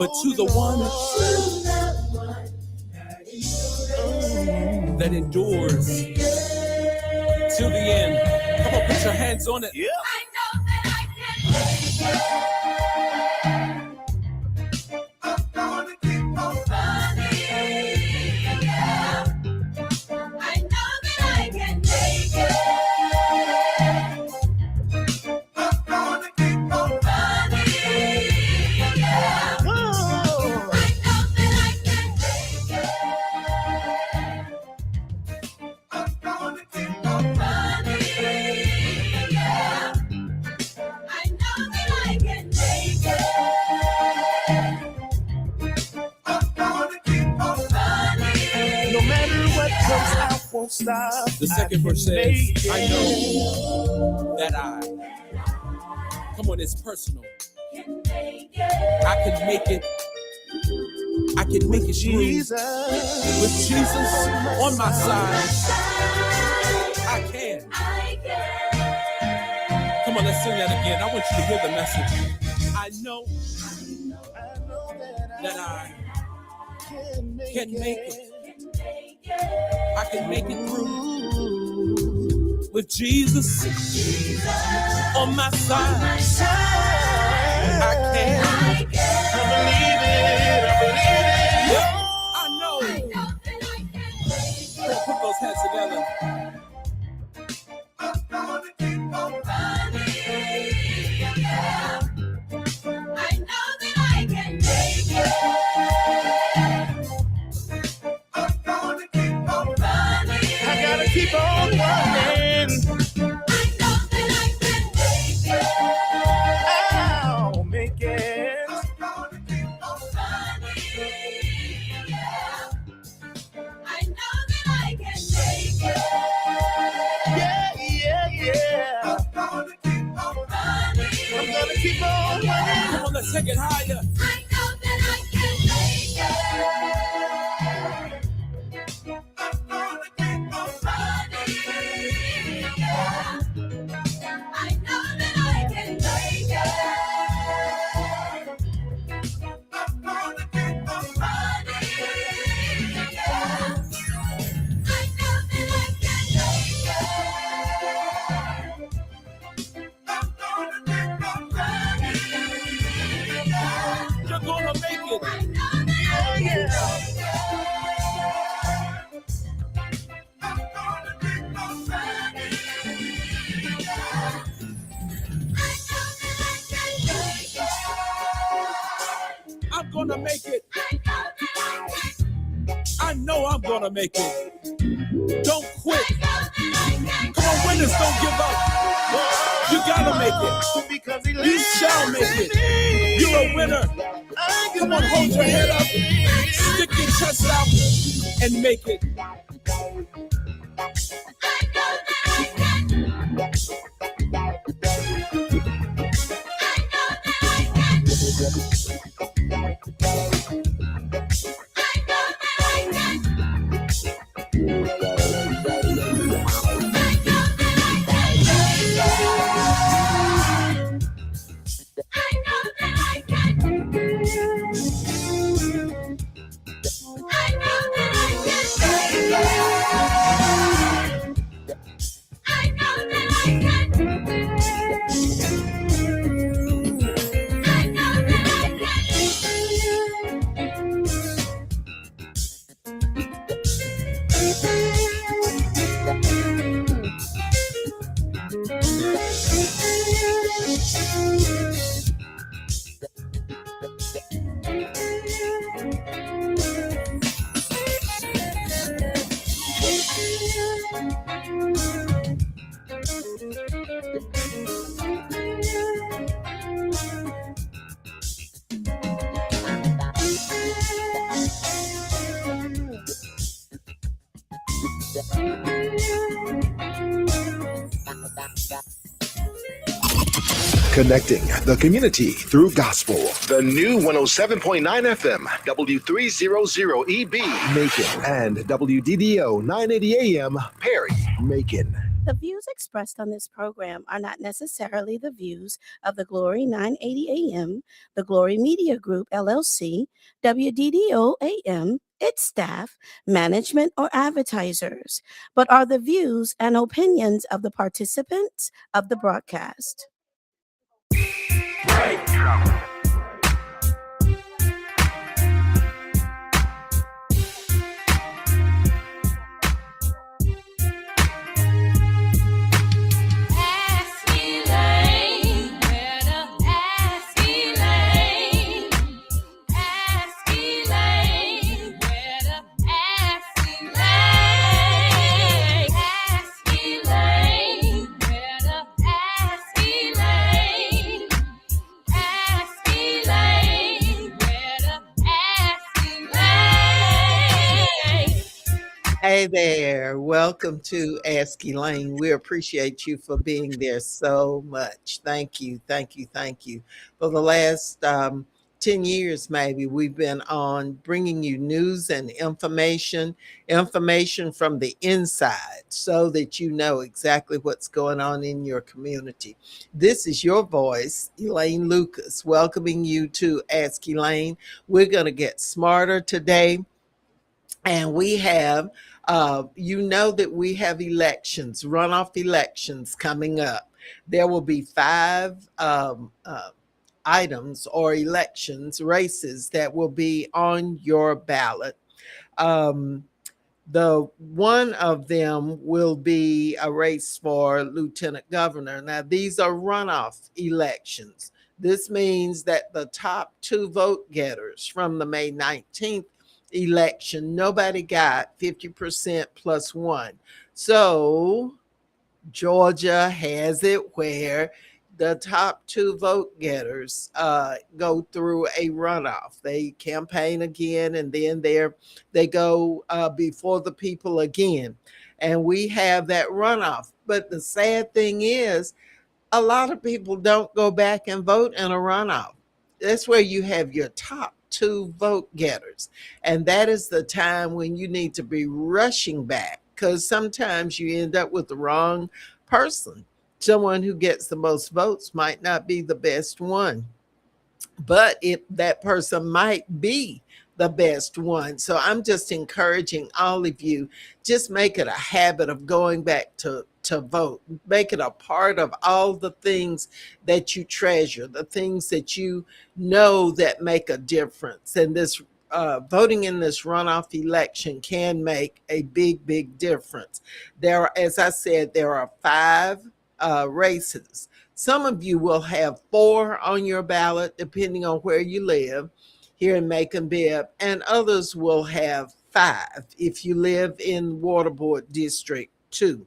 but to the one that endures till the end. Come on, put your hands on it. Yeah. I know that I can make it. I'm gonna keep on running. Yeah. I know that I can make it. I'm gonna keep on running. Yeah. Whoa. I know that I can make it. I'm gonna keep on running. Yeah. I know that I can make it. I'm gonna keep on running. No matter what comes, I won't stop. The second verse says, I know that come on, it's personal. Can make it. I can make it. I can make it through. With Jesus on my side, I can. I can. Come on, let's sing that again. I want you to hear the message. I know that I can make it. Can make it. I can make it through. With Jesus on my side, I can. I can. I believe it. Yeah, I know. I know that I can make it. Put those hands together. I'm gonna keep on running. Yeah. I know that I can make it. I'm gonna keep on running. I gotta keep on running. I know that I can make it. I'll make it. I'm gonna keep on running. Yeah. I know that I can make it. Yeah. I'm gonna keep on running. I'm gonna keep on running. Come on, let's take it higher. I know that I can make it. I'm gonna keep on running. Yeah. I know that I can make it. I'm gonna keep on running. Yeah. I know that I can make it. I'm gonna keep on running. Yeah. You're gonna make it. I know that I can make it. I'm gonna keep on running. Yeah. I know that I can make it. I'm gonna make it. I know that I can. I know I'm gonna make it. Don't quit. I know that I can. Come on, winners, don't give up. You gotta make it. Because he You shall make it. You're a winner. Come on, hold your head up. Stick your chest out and make it. I know that I can. I know that I can. Connecting the community through gospel. The new 107.9 FM, W300EB, Macon, and WDDO 980 AM, Perry, Macon. The views expressed on this program are not necessarily the views of the Glory 980 AM, the Glory Media Group, LLC, WDDO AM, its staff, management, or advertisers, but are the views and opinions of the participants of the broadcast. Ask Elaine, where to ask Elaine. Ask Elaine, where to ask Elaine. Ask Elaine, where to ask Elaine. Ask Elaine, where to ask Elaine. Hey there, welcome to Ask Elaine. We appreciate you for being there so much. Thank you, thank you, thank you. For the last 10 years, maybe, we've been on bringing you news and information from the inside so that you know exactly what's going on in your community. This is your voice, Elaine Lucas, welcoming you to Ask Elaine. We're going to get smarter today. And we have, you know, that we have elections, runoff elections coming up. There will be five items or elections, races that will be on your ballot. The one of them will be a race for lieutenant governor. Now, these are runoff elections. This means that the top two vote getters from the May 19th election, nobody got 50% plus one. So Georgia has it where the top two vote getters go through a runoff. They campaign again, and then they go before the people again. And we have that runoff. But the sad thing is, a lot of people don't go back and vote in a runoff. That's where you have your top two vote getters. And that is the time when you need to be rushing back, because sometimes you end up with the wrong person. Someone who gets the most votes might not be the best one, but if that person might be the best one. So I'm just encouraging all of you, just make it a habit of going back to vote. Make it a part of all the things that you treasure, the things that you know that make a difference. And this voting in this runoff election can make a big difference. As I said, there are five races. Some of you will have four on your ballot, depending on where you live here in Macon, Bibb, and others will have five if you live in Waterboard District 2.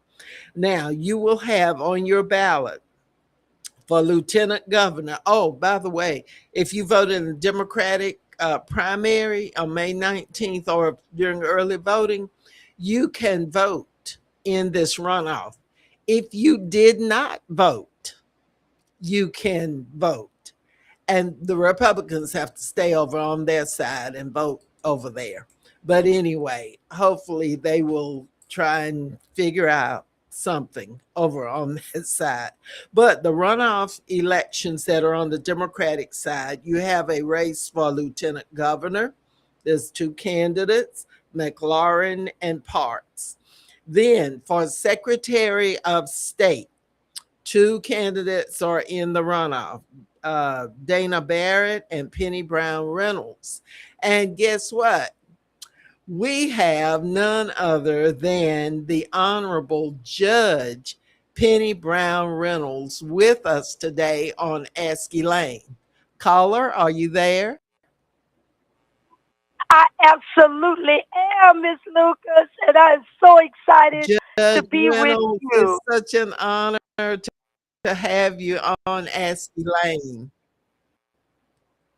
Now, you will have on your ballot for lieutenant governor. Oh, by the way, if you voted in the Democratic primary on May 19th or during early voting, you can vote in this runoff. If you did not vote, you can vote. And the Republicans have to stay over on their side and vote over there. But anyway, hopefully they will try and figure out something over on that side. But the runoff elections that are on the Democratic side, you have a race for lieutenant governor. There's two candidates, McLaurin and Parks. Then for Secretary of State, two candidates are in the runoff, Dana Barrett and Penny Brown Reynolds. And guess what? We have none other than the Honorable Judge Penny Brown Reynolds with us today on Ask Elaine. Caller, are you there? I absolutely am, Miss Lucas, and I'm so excited to Judge be with Reynolds, you. it's such an honor to have you on Ask Elaine.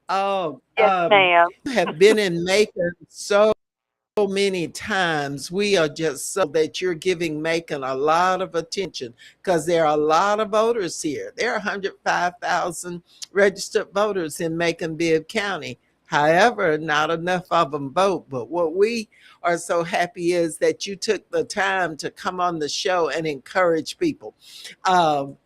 Oh, Yes, ma'am. you have been in Macon so many times. We are just so that you're giving Macon a lot of attention because there are a lot of voters here. There are 105,000 registered voters in Macon, Bibb County. However, not enough of them vote. But what we are so happy is that you took the time to come on the show and encourage people.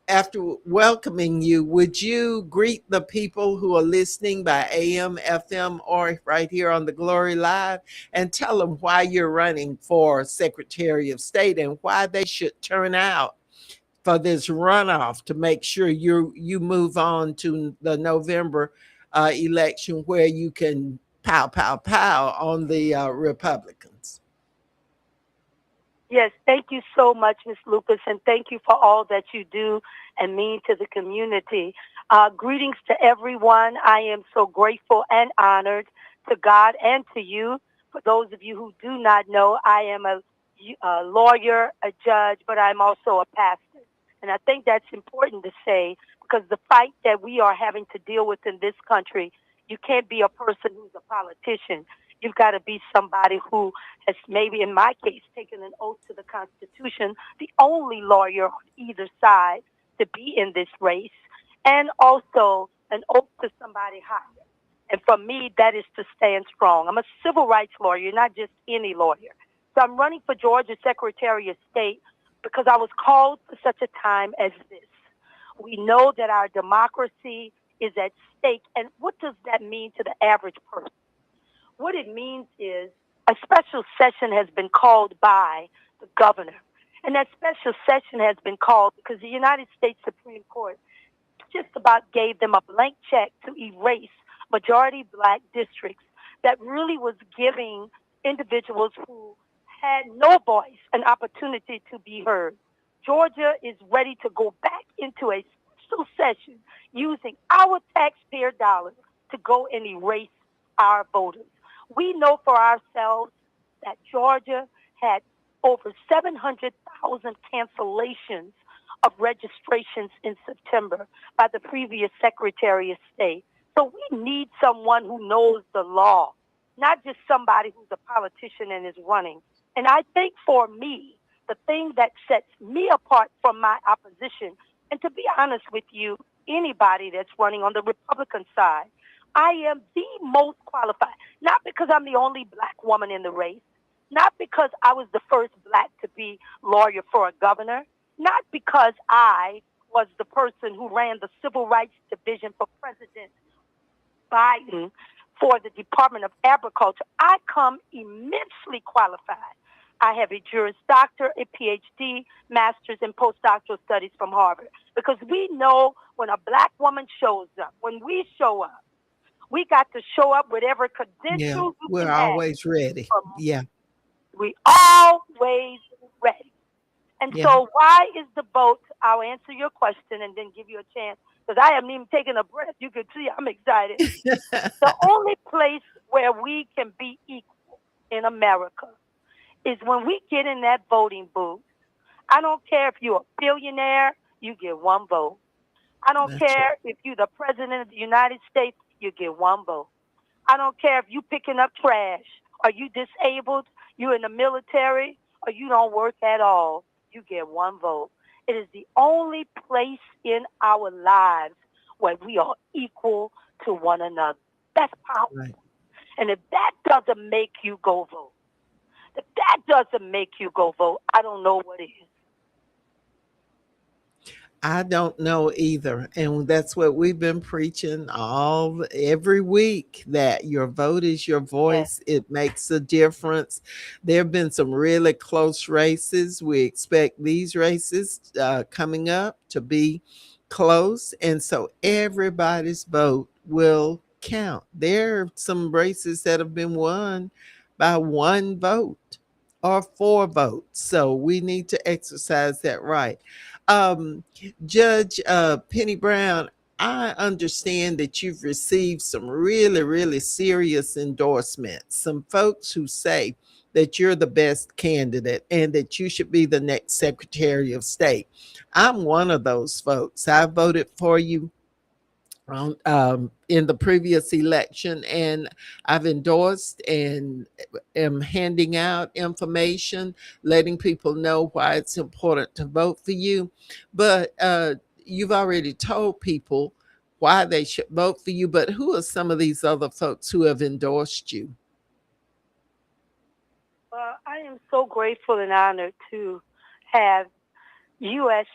After welcoming you, would you greet the people who are listening by AM, FM, or right here on the Glory Live and tell them why you're running for Secretary of State and why they should turn out for this runoff to make sure you move on to the November election where you can pow pow pow on the Republicans. Yes, thank you so much, Ms. Lucas, and thank you for all that you do and mean to the community. Greetings to everyone. I am so grateful and honored to God and to you. For those of you who do not know, I am a lawyer, a judge, but I'm also a pastor. And I think that's important to say because the fight that we are having to deal with in this country, you can't be a person who's a politician. You've got to be somebody who has maybe, in my case, taken an oath to the Constitution, the only lawyer on either side to be in this race, and also an oath to somebody higher. And for me, that is to stand strong. I'm a civil rights lawyer, not just any lawyer. So I'm running for Georgia Secretary of State because I was called for such a time as this. We know that our democracy is at stake. And what does that mean to the average person? What it means is a special session has been called by the governor. And that special session has been called because the United States Supreme Court just about gave them a blank check to erase majority black districts that really was giving individuals who had no voice an opportunity to be heard. Georgia is ready to go back into a special session using our taxpayer dollars to go and erase our voters. We know for ourselves that Georgia had over 700,000 cancellations of registrations in September by the previous Secretary of State. So we need someone who knows the law, not just somebody who's a politician and is running. And I think for me, the thing that sets me apart from my opposition, and to be honest with you, anybody that's running on the Republican side, I am the most qualified, not because I'm the only black woman in the race, not because I was the first black to be lawyer for a governor, not because I was the person who ran the Civil Rights Division for President Biden for the Department of Agriculture. I come immensely qualified. I have a Juris Doctor, a PhD, master's in postdoctoral studies from Harvard. Because we know when a black woman shows up, when we show up, we got to show up with every Yeah, credential you we're can have. always ready. Yeah, We always ready. And yeah. so why is the vote? I'll answer your question and then give you a chance because I haven't even taken a breath. You can see I'm excited. The only place where we can be equal in America is when we get in that voting booth. I don't care if you're a billionaire, you get one vote. I don't That's care if you're the president of the United States, you get one vote. I don't care if you picking up trash. Are you disabled? You in the military? Or you don't work at all? You get one vote. It is the only place in our lives where we are equal to one another. That's powerful. right. And if that doesn't make you go vote, if that doesn't make you go vote, I don't know what is. I don't know either. And that's what we've been preaching every week, that your vote is your Yes. voice. It makes a difference. There have been some really close races. We expect these races coming up to be close. And so everybody's vote will count. There are some races that have been won by one vote or four votes. So we need to exercise that right. Um, Judge Penny Brown, I understand that you've received some really, really serious endorsements. Some folks who say that you're the best candidate and that you should be the next Secretary of State. I'm one of those folks. I voted for you in the previous election, and I've endorsed and am handing out information, letting people know why it's important to vote for you. But you've already told people why they should vote for you. But who are some of these other folks who have endorsed you? Well, I am so grateful and honored to have U.S.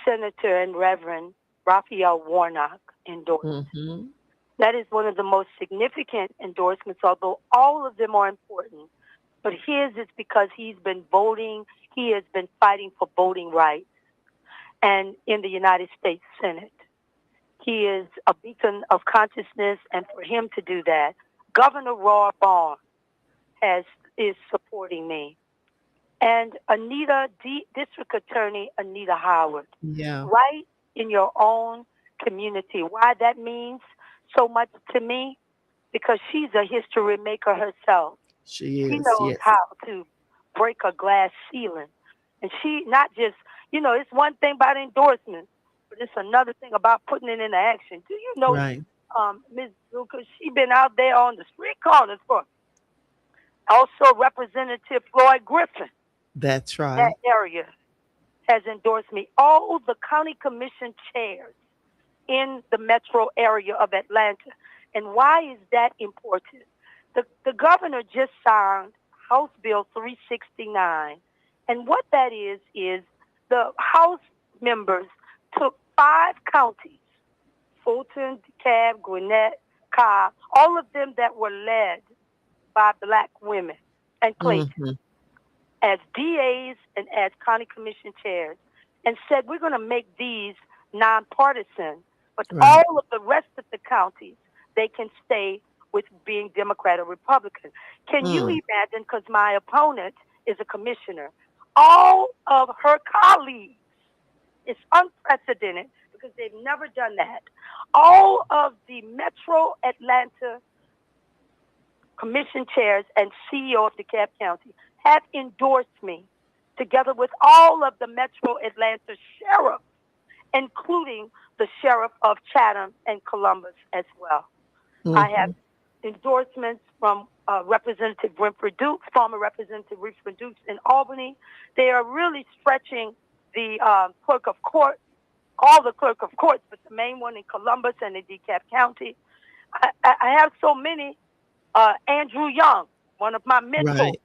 Senator and Reverend Raphael Warnock endorse. Mm-hmm. That is one of the most significant endorsements, although all of them are important. But his is because he's been voting, he has been fighting for voting rights and in the United States Senate. He is a beacon of consciousness, and for him to do that, Governor Roy Vaughn is supporting me. And District Attorney Anita Howard, Yeah, right in your own community. Why that means so much to me? Because she's a history maker herself. she She is. knows Yes. how to break a glass ceiling. And she not just, it's one thing about endorsement, but it's another thing about putting it into action. Do you know, Right. Ms. Lucas, she been out there on the street corners for also Representative Floyd Griffin, That's that right. area has endorsed me. All the county commission chairs in the metro area of Atlanta. And why is that important? The governor just signed House Bill 369. And what that is the House members took 5 counties, Fulton, DeKalb, Gwinnett, Cobb, all of them that were led by black women and Clayton Mm-hmm. as DAs and as county commission chairs and said, we're going to make these nonpartisan, but Right. all of the rest of the counties, they can stay with being Democrat or Republican. Can you Mm. imagine? Because my opponent is a commissioner. All of her colleagues, it's unprecedented because they've never done that. All of the Metro Atlanta commission chairs and CEO of DeKalb County have endorsed me, together with all of the Metro Atlanta sheriffs, including the sheriff of Chatham and Columbus as well. I have Mm-hmm. endorsements from Representative Winfred Dukes, former Representative Winfred Dukes in Albany. They are really stretching the clerk of court, all the clerk of courts, but the main one in Columbus and in DeKalb County. I have so many. Andrew Young, one of my mentors, Right.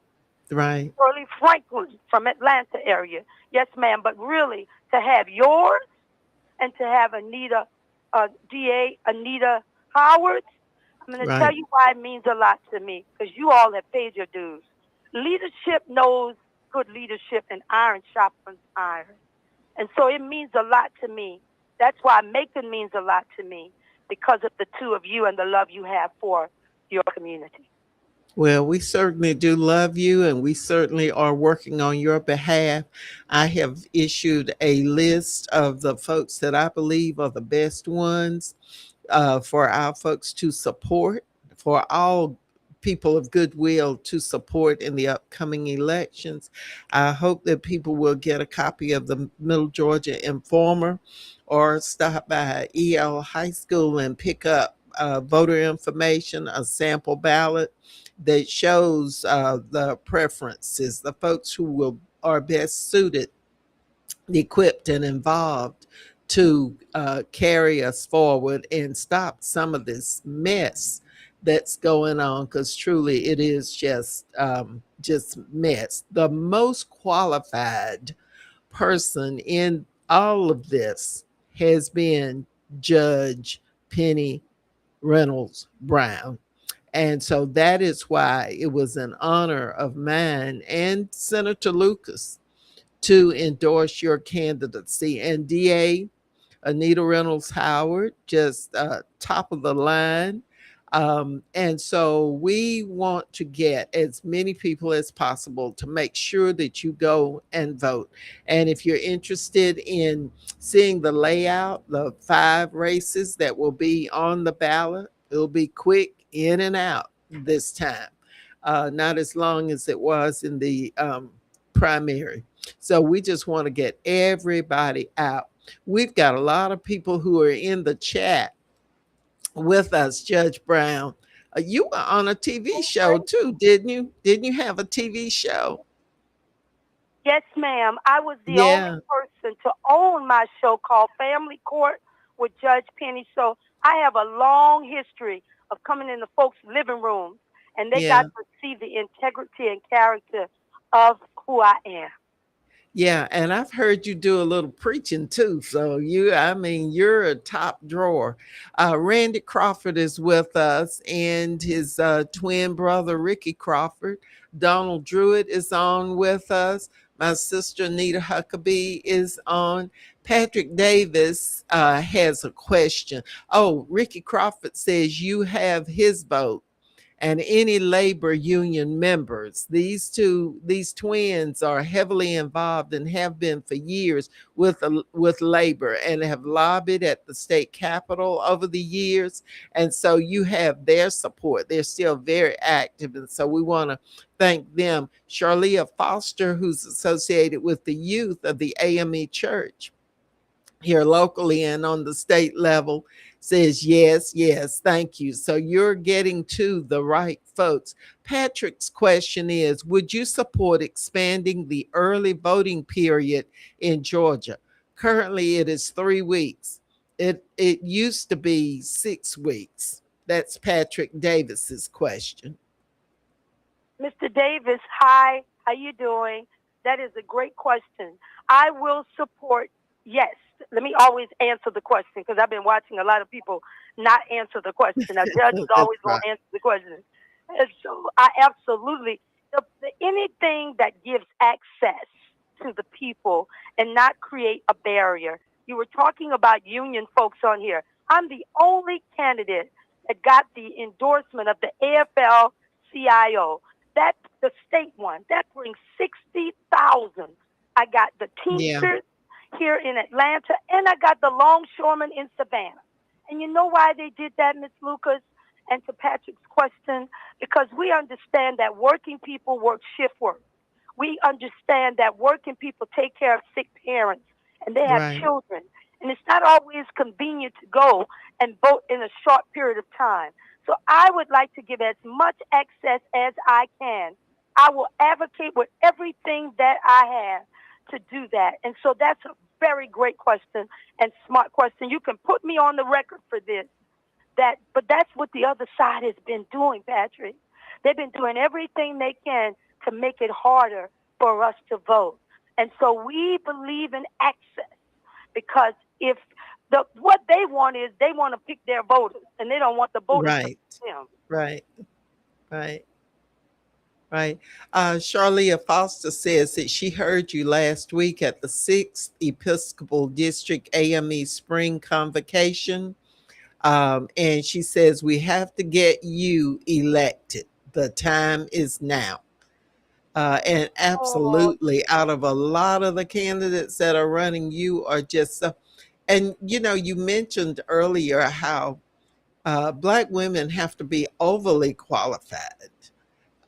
Right. Shirley Franklin from Atlanta area. Yes, ma'am. But really, to have yours and to have DA Anita Howard, I'm going to tell Right. you why it means a lot to me, because you all have paid your dues. Leadership knows good leadership, and iron sharpens iron. And so it means a lot to me. That's why Macon means a lot to me, because of the two of you and the love you have for your community. Well, we certainly do love you, and we certainly are working on your behalf. I have issued a list of the folks that I believe are the best ones for our folks to support, for all people of goodwill to support in the upcoming elections. I hope that people will get a copy of the Middle Georgia Informer or stop by EL High School and pick up voter information, a sample ballot that shows the preferences, the folks who will are best suited, equipped, and involved to carry us forward and stop some of this mess that's going on, because truly it is just mess. The most qualified person in all of this has been Judge Penny Reynolds Brown. And so that is why it was an honor of mine and Senator Lucas to endorse your candidacy. And DA Anita Reynolds Howard, just top of the line. And so we want to get as many people as possible to make sure that you go and vote. And if you're interested in seeing the layout, the 5 races that will be on the ballot, it'll be quick in and out this time, not as long as it was in the primary. So we just want to get everybody out. We've got a lot of people who are in the chat with us, Judge Brown. You were on a TV show too, didn't you? Didn't you have a TV show? Yes, ma'am. I was the only Yeah. person to own my show called Family Court with Judge Penny. So I have a long history of coming into folks' living rooms, and they got Yeah. to see the integrity and character of who I am. Yeah, and I've heard you do a little preaching too. So I mean, you're a top drawer. Randy Crawford is with us, and his twin brother Ricky Crawford. Donald Druitt is on with us. My sister Nita Huckabee is on. Patrick Davis has a question. Oh, Ricky Crawford says you have his vote and any labor union members. These twins are heavily involved and have been for years with labor and have lobbied at the state capitol over the years. And so you have their support. They're still very active. And so we want to thank them. Charlia Foster, who's associated with the youth of the AME Church here locally and on the state level, says yes, yes, thank you. So you're getting to the right folks. Patrick's question is, would you support expanding the early voting period in Georgia? Currently it is 3 weeks. It used to be 6 weeks. That's Patrick Davis's question. Mr. Davis, hi. How you doing? That is a great question. I will support, yes. Let me always answer the question because I've been watching a lot of people not answer the question. Now, judges That's always right. won't answer the question. And so I absolutely, anything that gives access to the people and not create a barrier. You were talking about union folks on here. I'm the only candidate that got the endorsement of the AFL-CIO. That's the state one. That brings 60,000. I got the Yeah. Teamsters here in Atlanta, and I got the longshoremen in Savannah. And you know why they did that, Ms. Lucas? And to Patrick's question, because we understand that working people work shift work. We understand that working people take care of sick parents, and they have Right. children. And it's not always convenient to go and vote in a short period of time. So I would like to give as much access as I can. I will advocate with everything that I have to do that. And so that's a very great question and smart question. You can put me on the record for this. But that's what the other side has been doing, Patrick. They've been doing everything they can to make it harder for us to vote. And so we believe in access because if what they want is they want to pick their voters and they don't want the voters to Right. pick them. Right. Right. Right. Charlia Foster says that she heard you last week at the 6th Episcopal District AME Spring Convocation. And she says, we have to get you elected. The time is now. And Oh, absolutely, out of a lot of the candidates that are running, you are just so. And, you mentioned earlier how Black women have to be overly qualified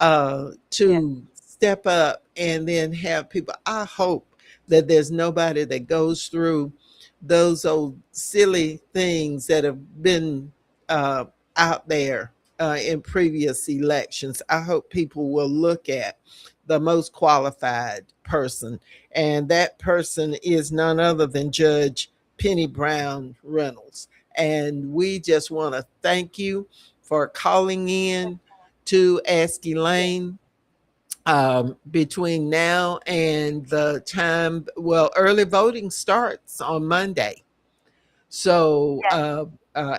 yeah. to step up and then have people. I hope that there's nobody that goes through those old silly things that have been uh, out there in previous elections. I hope people will look at the most qualified person, and that person is none other than Judge Penny Brown Reynolds. And we just want to thank you for calling in to ask Elaine. Between now and the time, well, early voting starts on Monday. So Yes.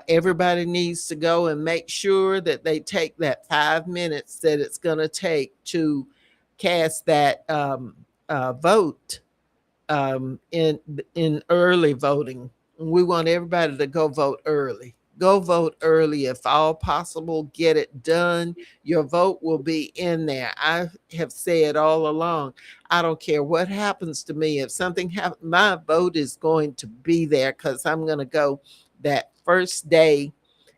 everybody needs to go and make sure that they take that 5 minutes that it's going to take to cast that vote in early voting. We want everybody to go vote early. Go vote early if all possible. Get it done. Your vote will be in there. I have said all along, I don't care what happens to me. If something happens, my vote is going to be there because I'm going to go that first day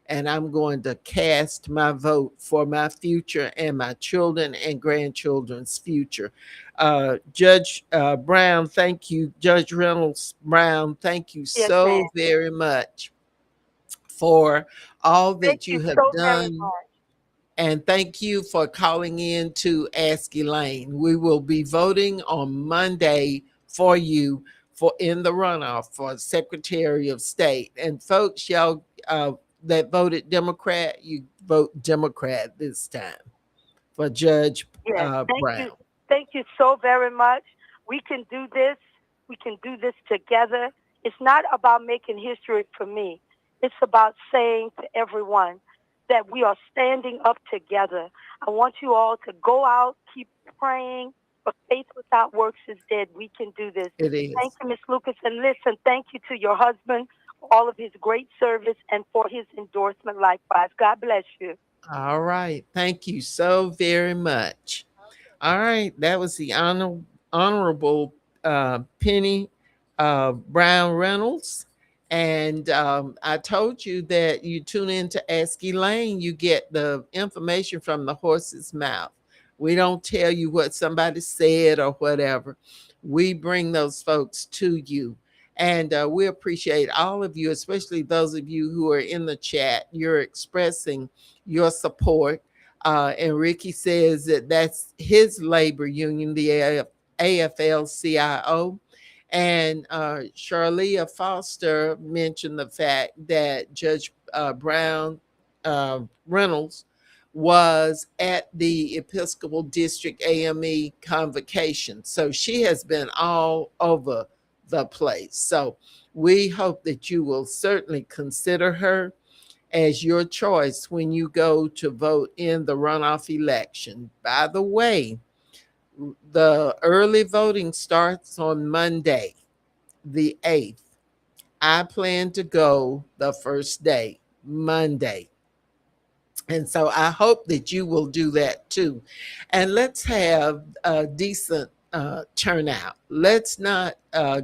and I'm going to cast my vote for my future and my children and grandchildren's future. Judge Brown, thank you. Judge Reynolds Brown, thank you Yes, ma'am. so very much for all Thank that you you have so very done. much. And thank you for calling in to Ask Elaine. We will be voting on Monday for you for in the runoff for Secretary of State. And folks, y'all that voted Democrat, you vote Democrat this time for Judge Yes, thank you. Brown. Thank you so very much. We can do this. We can do this together. It's not about making history for me. It's about saying to everyone that we are standing up together. I want you all to go out, keep praying, but faith without works is dead. We can do this. It Thank is. you, Miss Lucas. And listen, thank you to your husband for all of his great service and for his endorsement likewise. God bless you. All right. Thank you so very much. All right, that was the honorable Penny Brown Reynolds, and I told you that you tune in to Ask Elaine, you get the information from the horse's mouth. We don't tell you what somebody said or whatever. We bring those folks to you. And we appreciate all of you, especially those of you who are in the chat. You're expressing your support, and Ricky says that that's his labor union, the AFL-CIO. And Charlia Foster mentioned the fact that Judge Brown Reynolds was at the Episcopal District AME convocation. So she has been all over the place. So we hope that you will certainly consider her as your choice when you go to vote in the runoff election. By the way, the early voting starts on Monday, the 8th. I plan to go the first day, Monday. And so I hope that you will do that too. And let's have a decent turnout. Let's not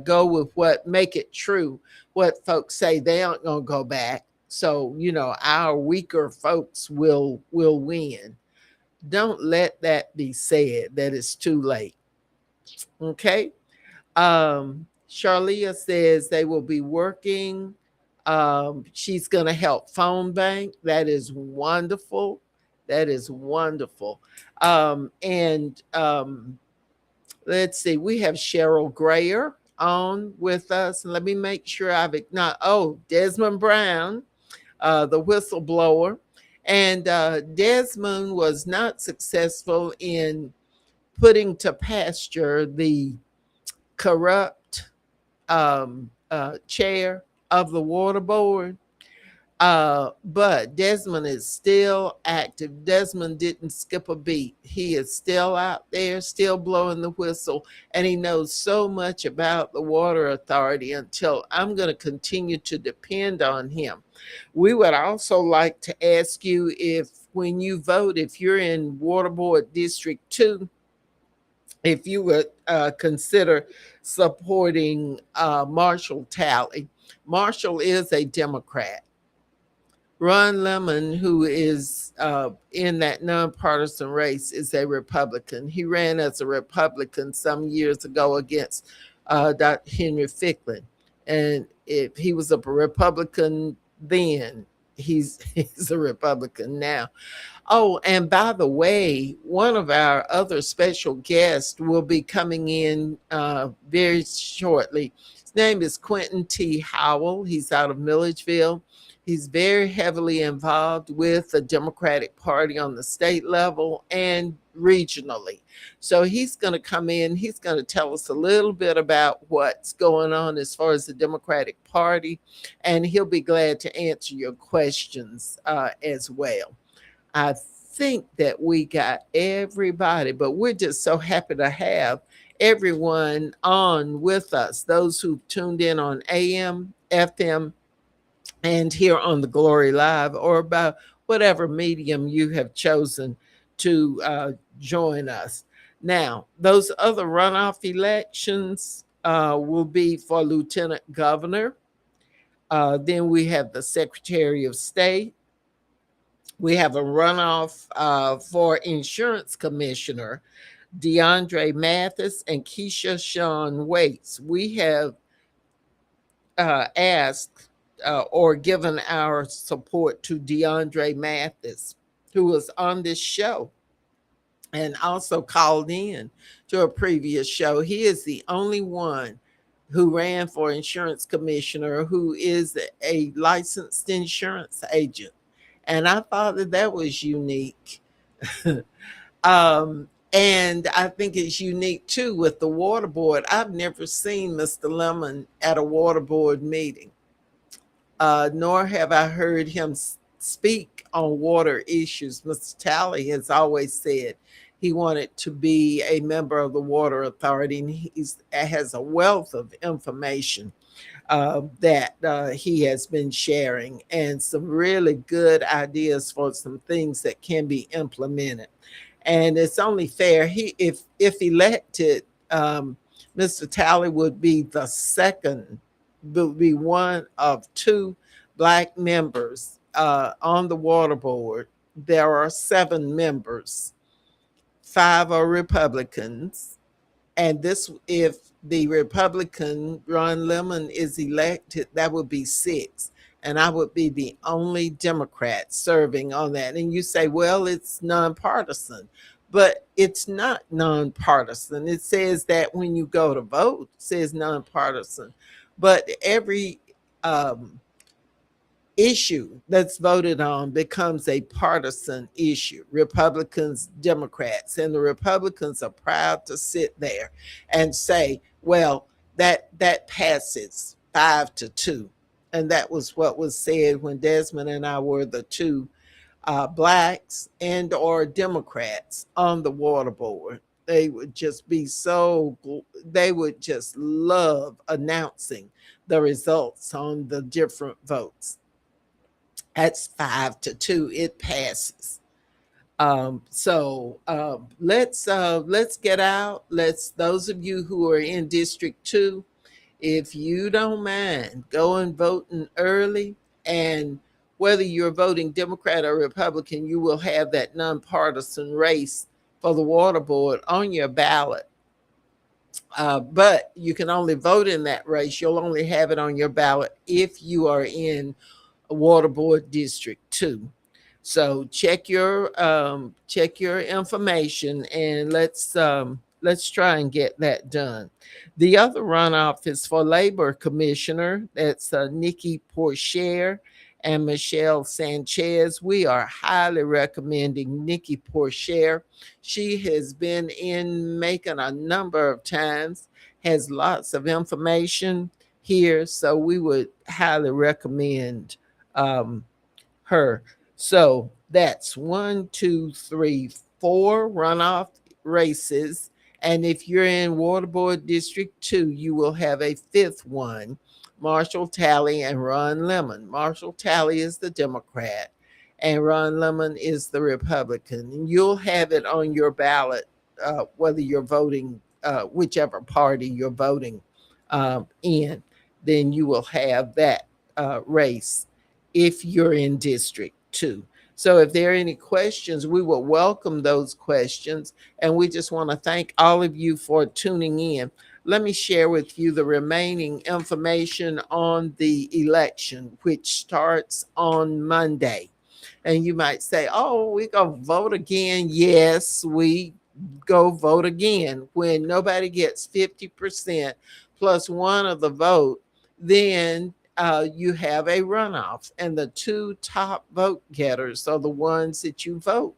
go with what make it true, what folks say they aren't going to go back. So, our weaker folks will win. Don't let that be said that it's too late. Okay? Charlia says they will be working. She's going to help phone bank. That is wonderful. That is wonderful. And let's see, we have Cheryl Grayer on with us. And let me make sure I've acknowledged. Oh, Desmond Brown, the whistleblower. And Desmond was not successful in putting to pasture the corrupt chair of the water board. But Desmond is still active. Desmond didn't skip a beat. He is still out there, still blowing the whistle, and he knows so much about the water authority until I'm going to continue to depend on him. We would also like to ask you if when you vote, if you're in Water Board District 2, if you would consider supporting Marshall Talley. Marshall is a Democrat. Ron Lemon, who is in that nonpartisan race, is a Republican. He ran as a Republican some years ago against Dr. Henry Ficklin. And if he was a Republican then, he's a Republican now. Oh, and by the way, one of our other special guests will be coming in very shortly. His name is Quentin T. Howell. He's out of Milledgeville. He's very heavily involved with the Democratic Party on the state level and regionally. So he's going to come in. He's going to tell us a little bit about what's going on as far as the Democratic Party, and he'll be glad to answer your questions as well. I think that we got everybody, but we're just so happy to have everyone on with us, those who've tuned in on AM, FM, and here on the Glory Live, or by whatever medium you have chosen to join us. Now, those other runoff elections will be for Lieutenant Governor. Then we have the Secretary of State. We have a runoff for Insurance Commissioner, DeAndre Mathis and Keisha Sean Waits. We have asked or given our support to DeAndre Mathis, who was on this show and also called in to a previous show. He is the only one who ran for insurance commissioner, who is a licensed insurance agent. And I thought that that was unique. And I think it's unique too with the water board. I've never seen Mr. Lemon at a water board meeting, nor have I heard him speak on water issues. Mr. Talley has always said he wanted to be a member of the Water Authority, and has a wealth of information that he has been sharing, and some really good ideas for some things that can be implemented. And it's only fair, if elected, Mr. Talley would be the second, would be one of two Black members on the water board. There are 7 members, 5 are Republicans, and this, if the Republican Ron Lemon is elected, that would be 6. And I would be the only Democrat serving on that. And you say, well, it's nonpartisan. But it's not nonpartisan. It says that when you go to vote, it says nonpartisan. But every issue that's voted on becomes a partisan issue. Republicans, Democrats, and the Republicans are proud to sit there and say, well, that passes 5-2. And that was what was said when Desmond and I were the two Blacks and or Democrats on the water board. They would just be they would just love announcing the results on the different votes. That's 5-2. It passes. Let's get out. Those of you who are in District 2, if you don't mind, go and voting early. And whether you're voting Democrat or Republican, you will have that nonpartisan race for the water board on your ballot. But you can only vote in that race. You'll only have it on your ballot if you are in Water Board District 2. So check your information, and let's try and get that done. The other runoff is for Labor Commissioner. That's Nikki Porcher and Michelle Sanchez. We are highly recommending Nikki Porcher. She has been in Macon a number of times, has lots of information here, so we would highly recommend her. So that's 1, 2, 3, 4 runoff races. And if you're in Water Board District 2, you will have a 5th one, Marshall Talley and Ron Lemon. Marshall Talley is the Democrat and Ron Lemon is the Republican. And you'll have it on your ballot, whether you're voting, whichever party you're voting in, then you will have that race if you're in District 2. So if there are any questions, we will welcome those questions. And we just want to thank all of you for tuning in. Let me share with you the remaining information on the election, which starts on Monday. And you might say, oh, we go vote again. Yes, we go vote again. When nobody gets 50% plus 1 of the vote, then you have a runoff, and the 2 top vote getters are the ones that you vote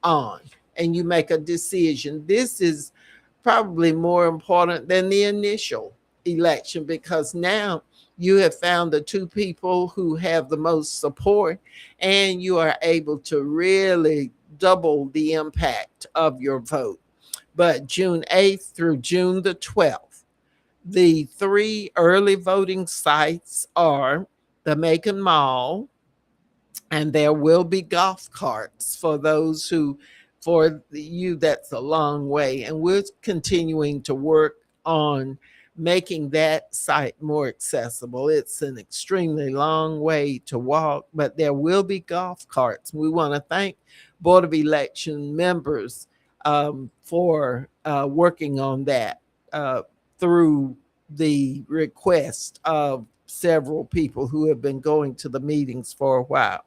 on, and you make a decision. This is probably more important than the initial election, because now you have found the 2 people who have the most support, and you are able to really double the impact of your vote. But June 8th through June the 12th, the 3 early voting sites are the Macon Mall, and there will be golf carts for those who, for you, that's a long way. And we're continuing to work on making that site more accessible. It's an extremely long way to walk, but there will be golf carts. We want to thank Board of Election members for working on that through the request of several people who have been going to the meetings for a while.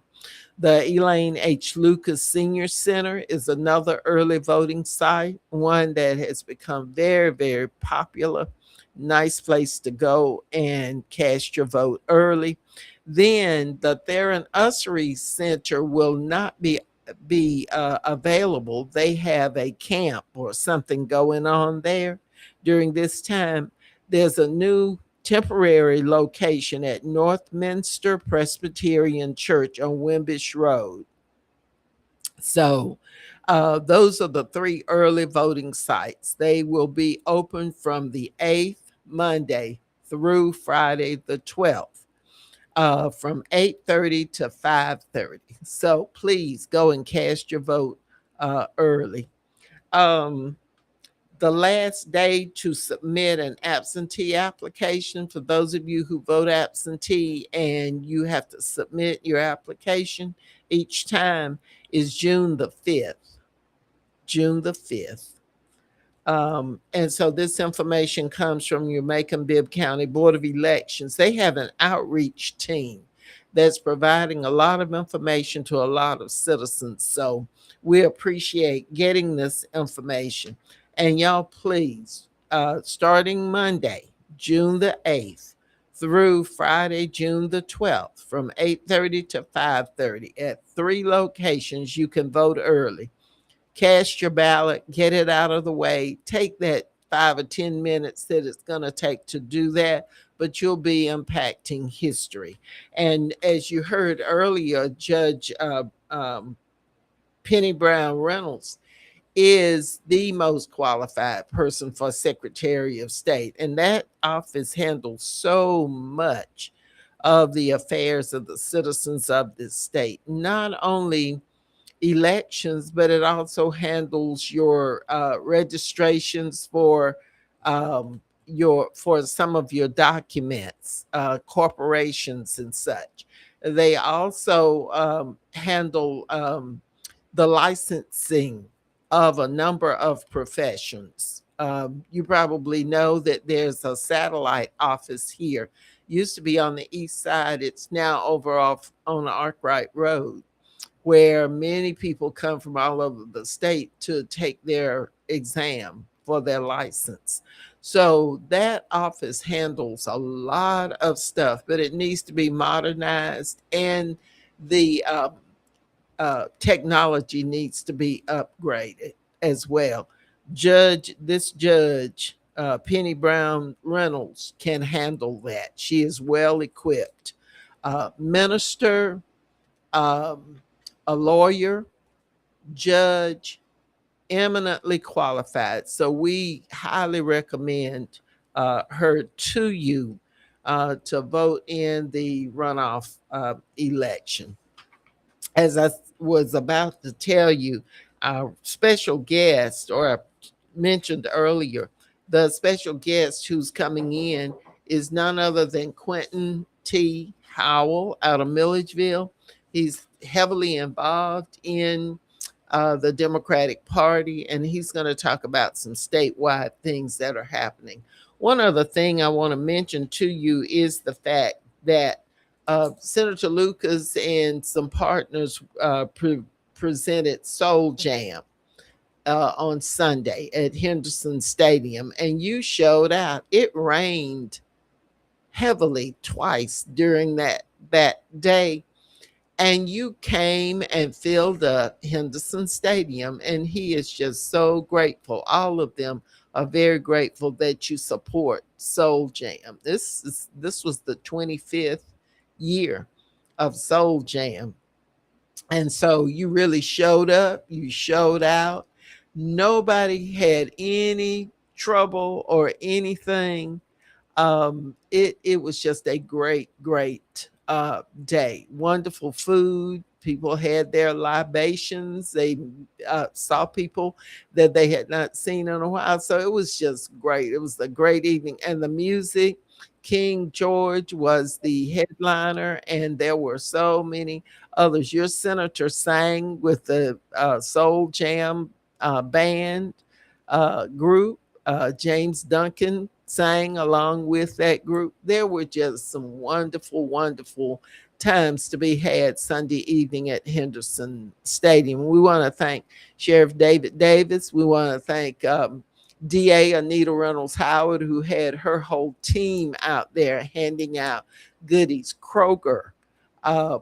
The Elaine H. Lucas Senior Center is another early voting site, one that has become very, very popular. Nice place to go and cast your vote early. Then the Theron Ussery Center will not be available. They have a camp or something going on there during this time. There's a new temporary location at Northminster Presbyterian Church on Wimbish Road. So, those are the three early voting sites. They will be open from the 8th, Monday, through Friday, the 12th, from 8:30 to 5:30. So please go and cast your vote early. Um, the last day to submit an absentee application, for those of you who vote absentee and you have to submit your application each time, is June the 5th. June the 5th. And so this information comes from your Macon Bibb County Board of Elections. They have an outreach team that's providing a lot of information to a lot of citizens. So we appreciate getting this information. And y'all, please, starting Monday, June the 8th, through Friday, June the 12th, from 8:30 to 5:30 at three locations, you can vote early. Cast your ballot, get it out of the way, take that 5 or 10 minutes that it's going to take to do that, but you'll be impacting history. And as you heard earlier, Judge Penny Brown Reynolds is the most qualified person for Secretary of State. And that office handles so much of the affairs of the citizens of this state, not only elections, but it also handles your registrations for some of your documents, corporations and such. They also handle the licensing of a number of professions. You probably know that there's a satellite office here. Used to be on the east side. It's now over off on Arkwright Road, where many people come from all over the state to take their exam for their license. So that office handles a lot of stuff, but it needs to be modernized, and the technology needs to be upgraded as well. Judge Penny Brown Reynolds can handle that. She is well equipped. Minister, um, a lawyer, judge, eminently qualified. So we highly recommend her to you to vote in the runoff election. As I was about to tell you, our special guest, or I mentioned earlier, the special guest who's coming in is none other than Quentin T. Howell out of Milledgeville. He's heavily involved in the Democratic Party, and he's going to talk about some statewide things that are happening. One other thing I want to mention to you is the fact that Senator Lucas and some partners presented Soul Jam on Sunday at Henderson Stadium, and you showed out. It rained heavily twice during that day, and you came and filled up Henderson Stadium, and he is just so grateful. All of them are very grateful that you support Soul Jam. This was the 25th year of Soul Jam, and so you really showed up. You showed out. Nobody had any trouble or anything. It was just a great day. Wonderful food. People had their libations. They saw people that they had not seen in a while. So it was just great. It was a great evening. And the music, King George was the headliner, and there were so many others. Your senator sang with the Soul Jam band group. James Duncan sang along with that group. There were just some wonderful times to be had Sunday evening at Henderson Stadium. We want to thank Sheriff David Davis. We want to thank DA Anita Reynolds Howard, who had her whole team out there handing out goodies. Kroger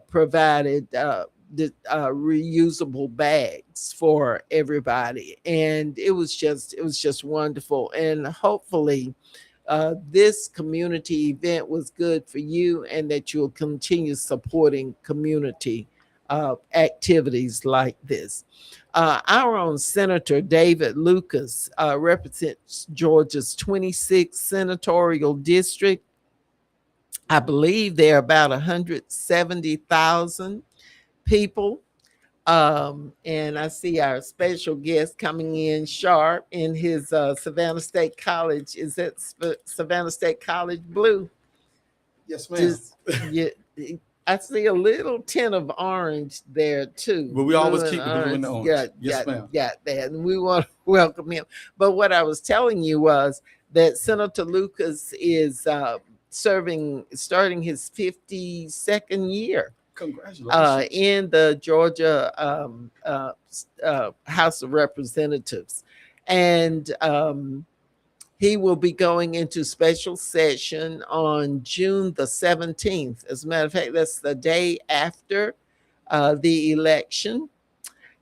provided reusable bags for everybody, and it was just wonderful. And hopefully this community event was good for you, and that you'll continue supporting community activities like this. Our own Senator David Lucas represents Georgia's 26th senatorial district. I believe there are about 170,000 people. And I see our special guest coming in sharp in his Savannah State College. Is that Savannah State College blue? Yes, ma'am. Just, yeah, I see a little tint of orange there too. But we always keep the blue and the orange. Yes, ma'am. Got that. And we want to welcome him. But what I was telling you was that Senator Lucas is starting his 52nd year. Congratulations. In the Georgia House of Representatives. And he will be going into special session on June the 17th. As a matter of fact, that's the day after the election.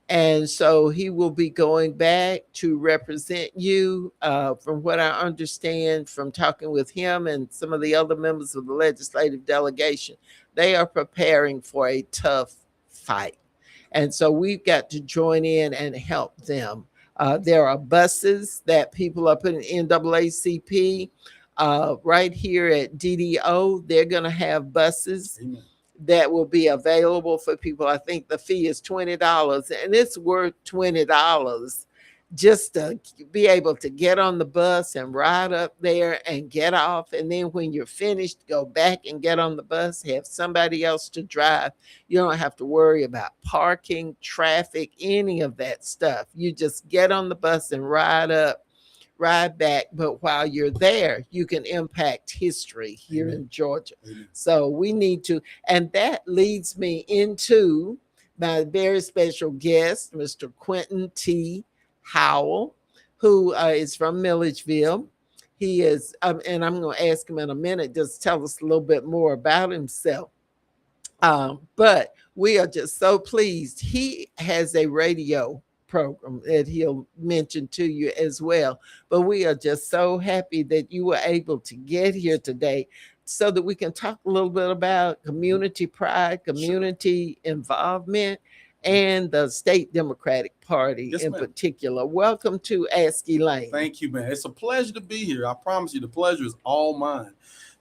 And so he will be going back to represent you. From what I understand from talking with him and some of the other members of the legislative delegation, they are preparing for a tough fight. And so we've got to join in and help them. There are buses that people are putting in NAACP right here at DDO. They're going to have buses. Amen. That will be available for people. I think the fee is $20, and it's worth $20 just to be able to get on the bus and ride up there and get off. And then when you're finished, go back and get on the bus, have somebody else to drive. You don't have to worry about parking, traffic, any of that stuff. You just get on the bus and ride up, ride back. But while you're there, you can impact history here in Georgia. So we need to, and that leads me into my very special guest, Mr. Quentin T. Howell, who is from Milledgeville. He is, and I'm going to ask him in a minute, just tell us a little bit more about himself. But we are just so pleased. He has a radio program that he'll mention to you as well. But we are just so happy that you were able to get here today so that we can talk a little bit about community pride, community involvement, and the state Democratic Party in particular. Welcome to Ask Elaine. Thank you, man. It's a pleasure to be here. I promise you, the pleasure is all mine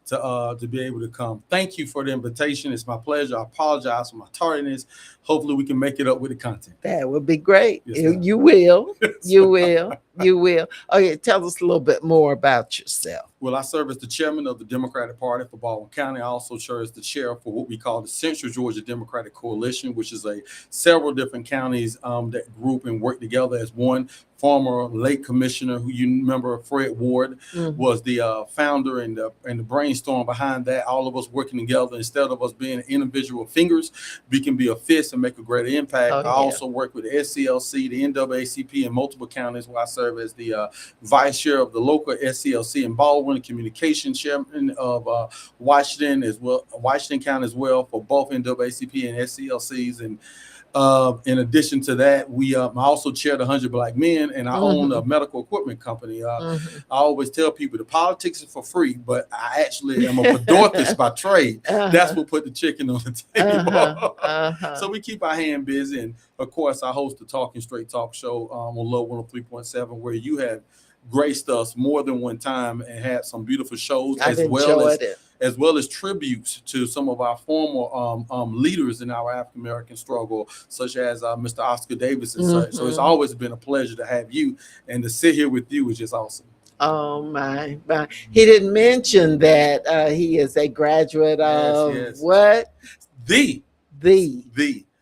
to be able to come. Thank you for the invitation. It's my pleasure. I apologize for my tardiness. Hopefully we can make it up with the content. That would be great. Yes, you will. You will. You will. Okay, tell us a little bit more about yourself. Well, I serve as the chairman of the Democratic Party for Baldwin County. I also serve as the chair for what we call the Central Georgia Democratic Coalition, which is several different counties that group and work together as one. Former late commissioner, who you remember, Fred Ward, was the founder and the brainstorm behind that. All of us working together. Instead of us being individual fingers, we can be a fist and make a greater impact. I also work with the SCLC, the NAACP in multiple counties, where I serve as the vice chair of the local SCLC in Baldwin, communication chairman of Washington County as well, for both NAACP and SCLCs. And in addition to that, I also chair the 100 Black Men, and I own a medical equipment company. I always tell people the politics is for free, but I actually am a pedorthist by trade. That's what put the chicken on the table. So we keep our hand busy. And of course, I host the Talking Straight Talk show on Love 103.7, where you have graced us more than one time and had some beautiful shows, as well as tributes to some of our former leaders in our African American struggle, such as Mr. Oscar Davis and such. So it's always been a pleasure to have you, and to sit here with you is just awesome. Oh my! He didn't mention that he is a graduate of what? The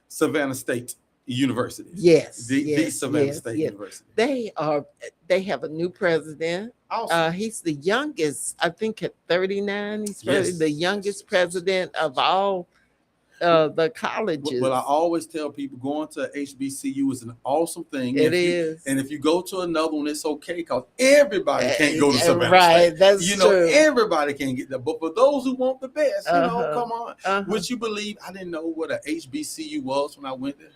Savannah State University. The Savannah State University. They have a new president. Awesome. He's the youngest, I think, at 39. He's probably the youngest president of all the colleges. Well, I always tell people going to HBCU is an awesome thing. It is. And if you go to another one, it's okay because everybody can't go to Savannah right, State. that's true. Everybody can get there. But for those who want the best, come on. Would you believe I didn't know what a HBCU was when I went there?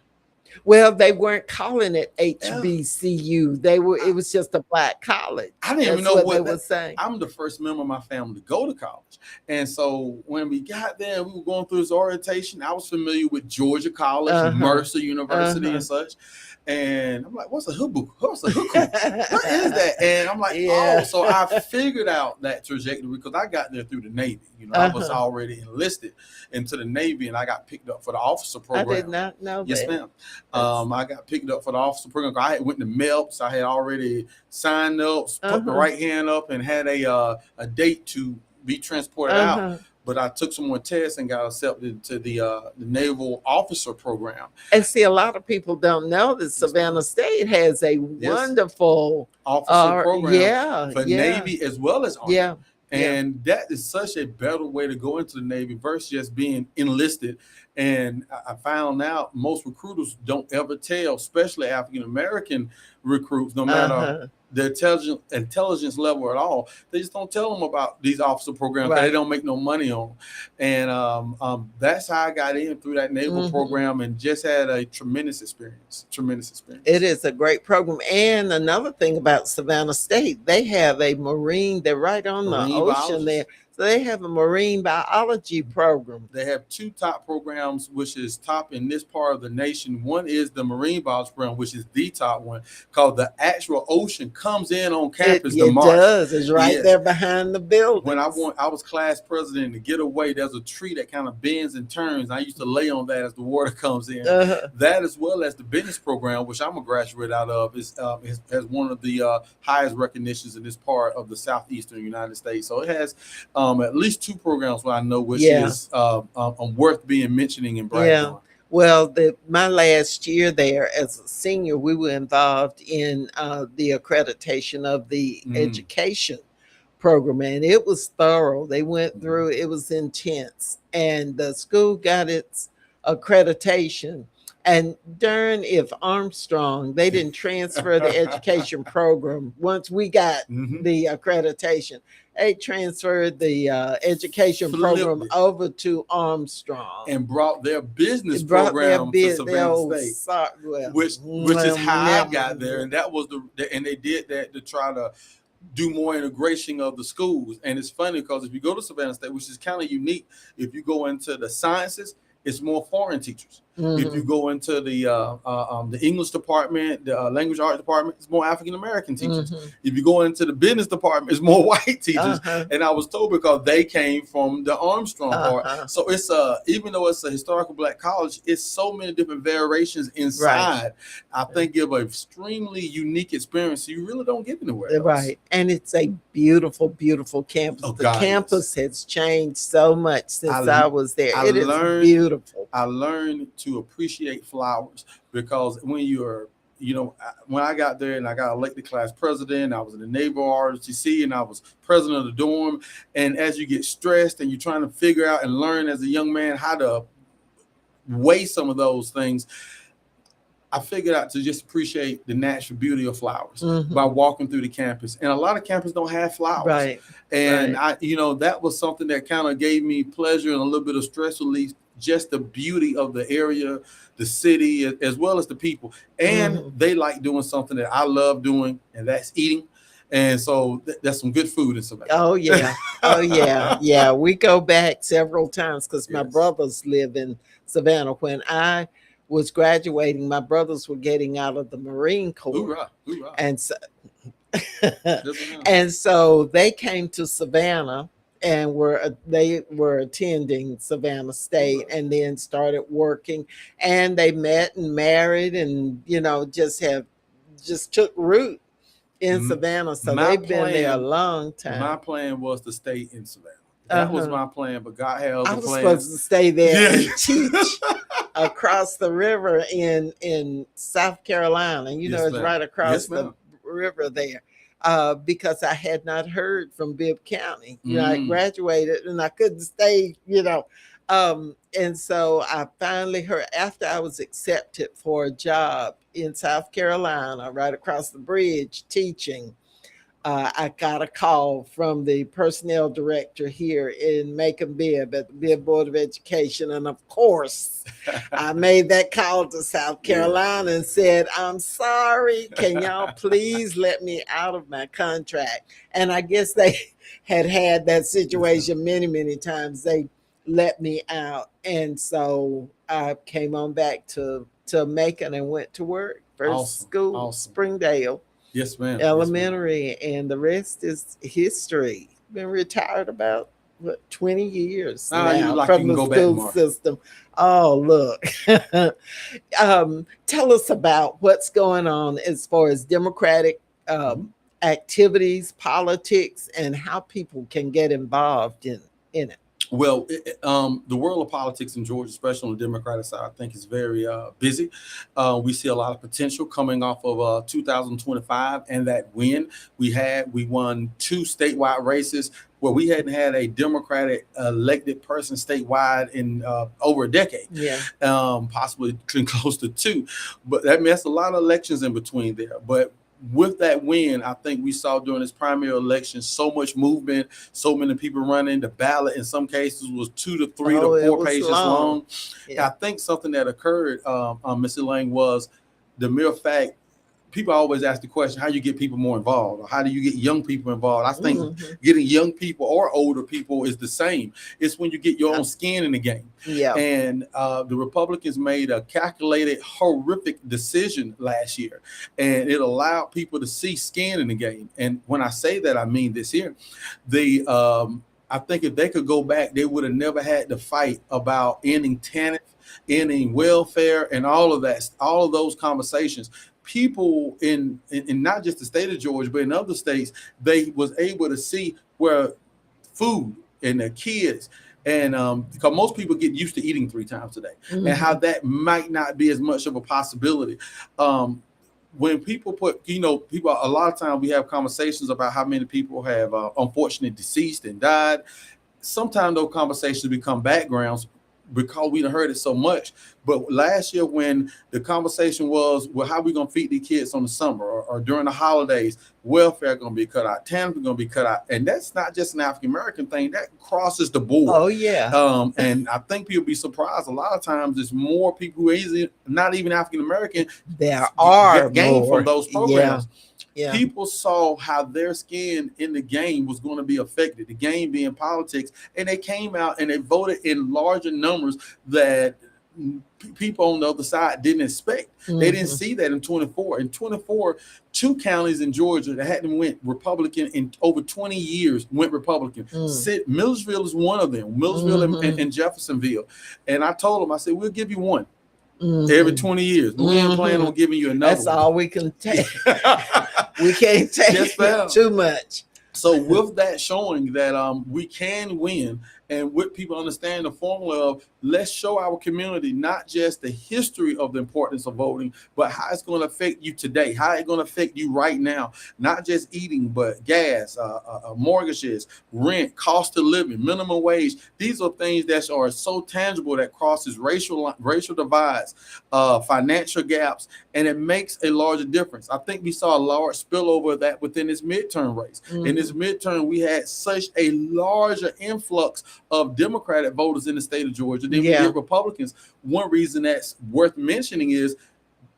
Well, they weren't calling it HBCU. It was just a black college. I didn't even know what they were saying. I'm the first member of my family to go to college. And so when we got there, we were going through this orientation. I was familiar with Georgia College, Mercer University and such. And I'm like, what's a hookah? What's a hookah? What is that? And I'm like, oh, so I figured out that trajectory because I got there through the Navy. I was already enlisted into the Navy and I got picked up for the officer program. I did not know that. Yes, ma'am. I got picked up for the officer program. I went to MELPS. I had already signed up, put the right hand up and had a date to be transported out. But I took some more tests and got accepted to the Naval Officer Program. And see, a lot of people don't know that Savannah State has a wonderful officer program for yeah. Navy as well as Army. Yeah. And that is such a better way to go into the Navy versus just being enlisted. And I found out most recruiters don't ever tell, especially African-American recruits, no matter the intelligence level at all, they just don't tell them about these officer programs. Right. They don't make no money on them. And that's how I got in through that naval program and just had a tremendous experience. It is a great program. And another thing about Savannah State, they have a they're right on the ocean there. So they have a marine biology program. They have two top programs, which is top in this part of the nation. One is the marine biology program, which is the top one, because the actual ocean comes in on campus. It does. It's right there behind the building. When I was class president, to get away, there's a tree that kind of bends and turns. I used to lay on that as the water comes in. That, as well as the business program, which I'm a graduate out of, has one of the highest recognitions in this part of the southeastern United States. So it has at least two programs where I know which is worth being mentioning and bragging on. Well, my last year there as a senior, we were involved in the accreditation of the education program, and it was thorough. They went through, it was intense, and the school got its accreditation. And darn if Armstrong, they didn't transfer the education program once we got the accreditation. They transferred the education program over to Armstrong and brought their business program to Savannah State, which is how I got there. And that was and they did that to try to do more integration of the schools. And it's funny because if you go to Savannah State, which is kind of unique, if you go into the sciences, it's more foreign teachers. If you go into the English department, the language arts department, it's more African American teachers. If you go into the business department, it's more white teachers. And I was told because they came from the Armstrong part. So it's even though it's a historical black college, it's so many different variations inside. Right. I think give an extremely unique experience. So you really don't get anywhere else. Right. And it's a beautiful, beautiful campus. The campus has changed so much since I was there. It is beautiful. I learned to appreciate flowers because when you're, when I got there and I got elected class president, I was in the Naval ROTC and I was president of the dorm. And as you get stressed and you're trying to figure out and learn as a young man how to weigh some of those things, I figured out to just appreciate the natural beauty of flowers by walking through the campus. And a lot of campuses don't have flowers. Right. And that was something that kind of gave me pleasure and a little bit of stress relief, just the beauty of the area, the city, as well as the people. And they like doing something that I love doing, and that's eating. And so that's some good food in Savannah. Oh, yeah. Oh, yeah. Yeah. We go back several times because my brothers live in Savannah. When I was graduating, my brothers were getting out of the Marine Corps. Hoorah, hoorah. And so they came to Savannah and they were attending Savannah State and then started working, and they met and married and just took root in Savannah. So they've been there a long time. My plan was to stay in Savannah. That was my plan, but God had other plans. I was supposed to stay there and teach across the river in South Carolina. It's right across the river there. Because I had not heard from Bibb County. I graduated and I couldn't stay, And so I finally heard, after I was accepted for a job in South Carolina, right across the bridge teaching, I got a call from the personnel director here in Macon Bibb at the Bibb Board of Education. And of course, I made that call to South Carolina and said, I'm sorry, can y'all please let me out of my contract? And I guess they had that situation many, many times. They let me out. And so I came on back to Macon and went to work. First Awesome. school, Awesome. Springdale Yes, ma'am. Elementary, and the rest is history. Been retired about 20 years You now like from you can the go back school more. system. Oh, look. Tell us about what's going on as far as Democratic activities, politics, and how people can get involved in it. Well, the world of politics in Georgia, especially on the Democratic side, I think is very busy. We see a lot of potential coming off of 2025 and that win we won 2 statewide races where we hadn't had a Democratic elected person statewide in over a decade. Yeah. Possibly close to 2. But that means a lot of elections in between there. But with that win, I think we saw during this primary election so much movement, so many people running. The ballot in some cases was 2 to 3 to 4 pages long. Yeah. I think something that occurred, Ms. Elaine, was the mere fact people always ask the question, how you get people more involved? Or how do you get young people involved? I think getting young people or older people is the same. It's when you get your own skin in the game. Yeah. And the Republicans made a calculated, horrific decision last year. And it allowed people to see skin in the game. And when I say that, I mean this here. I think if they could go back, they would have never had to fight about ending TANF, ending welfare, and all of that, all of those conversations. People in not just the state of Georgia, but in other states, they was able to see where food and their kids, and because most people get used to eating 3 times a day, and how that might not be as much of a possibility. When people people, a lot of times we have conversations about how many people have unfortunately deceased and died. Sometimes those conversations become backgrounds because we heard it so much. But last year, when the conversation was, well, how are we going to feed the kids on the summer or during the holidays, welfare going to be cut out, TANF going to be cut out. And that's not just an African-American thing. That crosses the board. Oh, yeah. And I think people be surprised. A lot of times it's more people who are not even African-American. There are gain from those programs. Yeah. People saw how their skin in the game was going to be affected, the game being politics, and they came out and they voted in larger numbers that people on the other side didn't expect. They didn't see that in 24. In 24, 2 counties in Georgia that hadn't went Republican in over 20 years went Republican. Millersville is one of them, Millersville and Jeffersonville. And I told them, I said, we'll give you one. Every 20 years. We ain't planning on giving you another. That's all we can take. We can't take too much. So with that showing that we can win, and with people understand the formula of let's show our community not just the history of the importance of voting, but how it's going to affect you today, how it's going to affect you right now, not just eating, but gas, mortgages, rent, cost of living, minimum wage. These are things that are so tangible that crosses racial divides, financial gaps, and it makes a larger difference. I think we saw a large spillover of that within this midterm race. In this midterm, we had such a larger influx of Democratic voters in the state of Georgia than we did Republicans. One reason that's worth mentioning is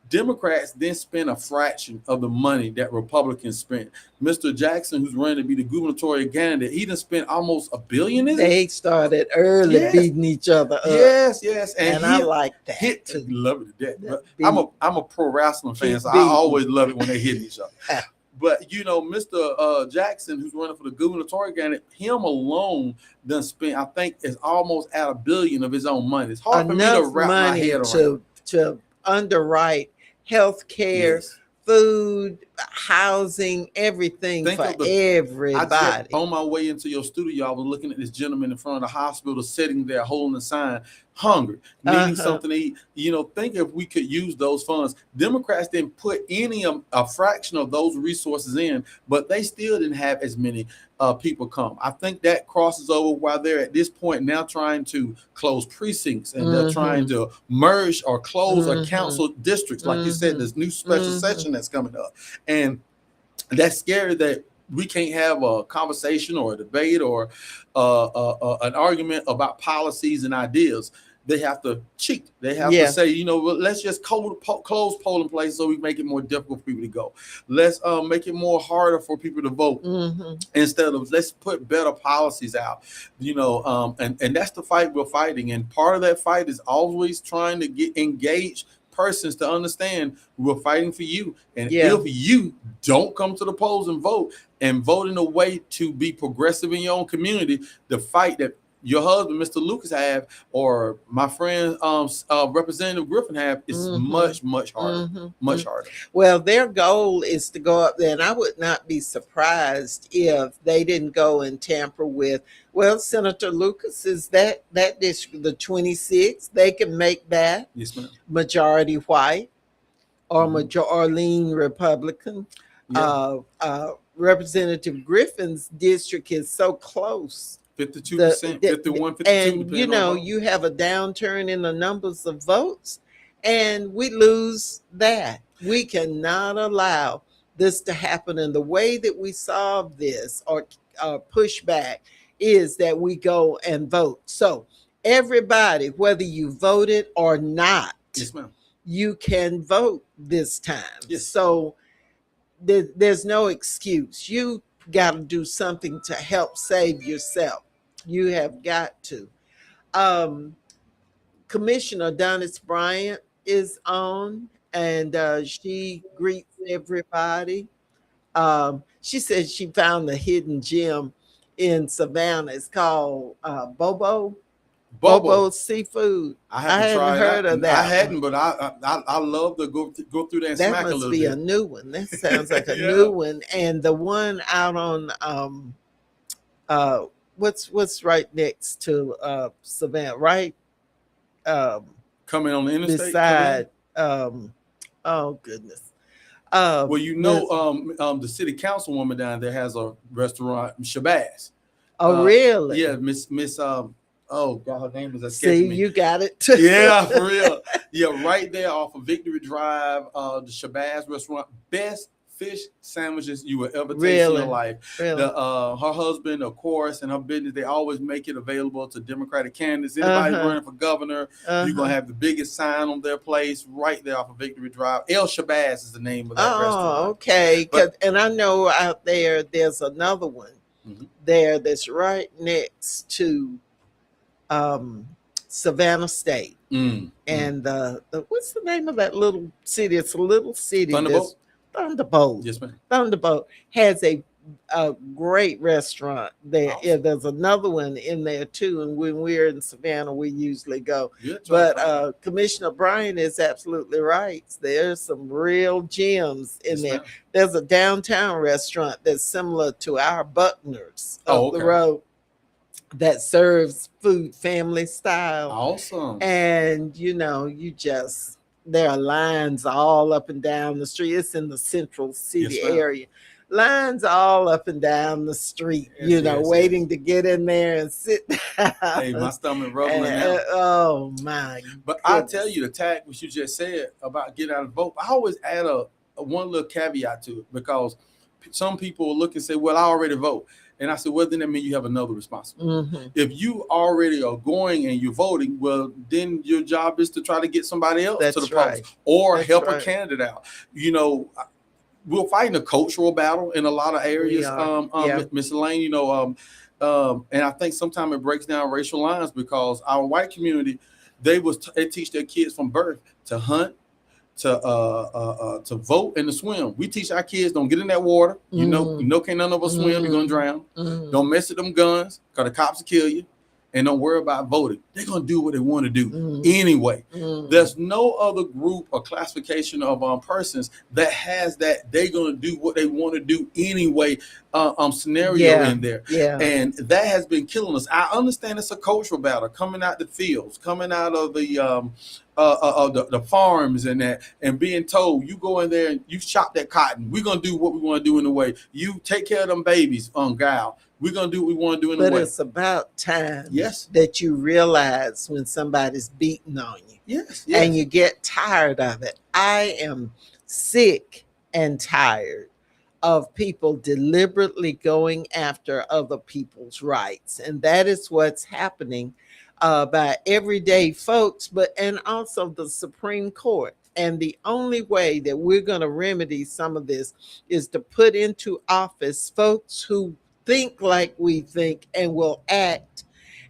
Democrats didn't spend a fraction of the money that Republicans spent. Mr. Jackson, who's running to be the gubernatorial candidate, he done spent almost $1 billion. They started early beating each other up. Yes. And I like that. Love it to death. I'm a pro wrestling fan, so I always love it when they hit each other. But, Mr. Jackson, who's running for the gubernatorial candidate, him alone done spent, I think, is almost at $1 billion of his own money. It's hard for me to wrap my head around. To underwrite health care, food, housing, everything for everybody. On my way into your studio, I was looking at this gentleman in front of the hospital sitting there holding a sign. hungry, needing Uh-huh. something to eat. Think if we could use those funds. Democrats didn't put a fraction of those resources in, but they still didn't have as many people come. I think that crosses over while they're at this point now trying to close precincts, and they're trying to merge or close or council districts. Like you said, this new special session that's coming up. And that's scary that we can't have a conversation or a debate or an argument about policies and ideas. They have to cheat. They have to say, well, let's just close polling places so we make it more difficult for people to go. Let's make it more harder for people to vote instead of let's put better policies out. And that's the fight we're fighting. And part of that fight is always trying to get engaged persons to understand we're fighting for you. And if you don't come to the polls and vote in a way to be progressive in your own community, the fight that your husband, Mr. Lucas, have, or my friend Representative Griffin have, is much harder. Much harder. Well, their goal is to go up there, and I would not be surprised if they didn't go and tamper with. Well, Senator Lucas is that district, the 26th. They can make that majority white or or lean Republican. Representative Griffin's district is so close. 52%, 51, 52. And you have a downturn in the numbers of votes, and we lose that. We cannot allow this to happen. And the way that we solve this or push back is that we go and vote. So everybody, whether you voted or not, you can vote this time. So there's no excuse. You got to do something to help save yourself. You have got to. Commissioner Donis Bryant is on, and she greets everybody. She said she found a hidden gem in Savannah. It's called Bobo Seafood. I hadn't heard of that. I hadn't, but I love to go through there and that smack a little bit. That must be a new one. That sounds like a new one. And the one out on what's right next to Savannah, right? Coming on the interstate. Beside oh goodness. Well, the city councilwoman down there has a restaurant, Shabazz. Oh, really? Yeah, Miss oh God, her name is escaping me. You got it too. Yeah, for real. Yeah, right there off of Victory Drive, the Shabazz restaurant, best fish sandwiches you will ever taste in your life. Really? Her husband, of course, and her business, they always make it available to Democratic candidates. Anybody running for governor, you're gonna have the biggest sign on their place right there off of Victory Drive. El Shabazz is the name of that restaurant. Oh, okay. And I know out there's another one there that's right next to Savannah State. And what's the name of that little city? It's a little city. Thunderbolt. Yes, ma'am. Thunderbolt has a great restaurant there. Awesome. Yeah, there's another one in there too. And when we're in Savannah, we usually go. Yeah, but Commissioner Bryan is absolutely right. There's some real gems in there. Ma'am. There's a downtown restaurant that's similar to our Buckner's up the road that serves food family style. Awesome. And there are lines all up and down the street. It's in the central city area. Lines all up and down the street, waiting to get in there and sit down. Hey, my stomach rumbling now. Oh my! But I tell you, the tag what you just said about get out of vote. I always add a one little caveat to it, because some people will look and say, "Well, I already vote." And I said, well, then that means you have another responsibility. If you already are going and you're voting, well, then your job is to try to get somebody else to the polls or help a candidate out. We're fighting a cultural battle in a lot of areas, Miss Elaine, and I think sometimes it breaks down racial lines, because our white community, they teach their kids from birth to hunt, to vote and to swim. We teach our kids, don't get in that water. Can't none of us swim, you're gonna drown. Don't mess with them guns, because the cops will kill you. and don't worry about voting, they're going to do what they want to do Mm. anyway. Mm. There's no other group or classification of persons that has that they're going to do what they want to do anyway scenario in there. Yeah. And that has been killing us. I understand it's a cultural battle coming out the fields, coming out of the farms and that, and being told, you go in there and you chop that cotton. We're going to do what we want to do in the way. You take care of them babies, gal. We're going to do what we want to do in the way. But it's about time Yes. that you realize when somebody's beating on you. Yes. And you get tired of it. I am sick and tired of people deliberately going after other people's rights. And that is what's happening by everyday folks, and also the Supreme Court. And the only way that we're going to remedy some of this is to put into office folks who think like we think and will act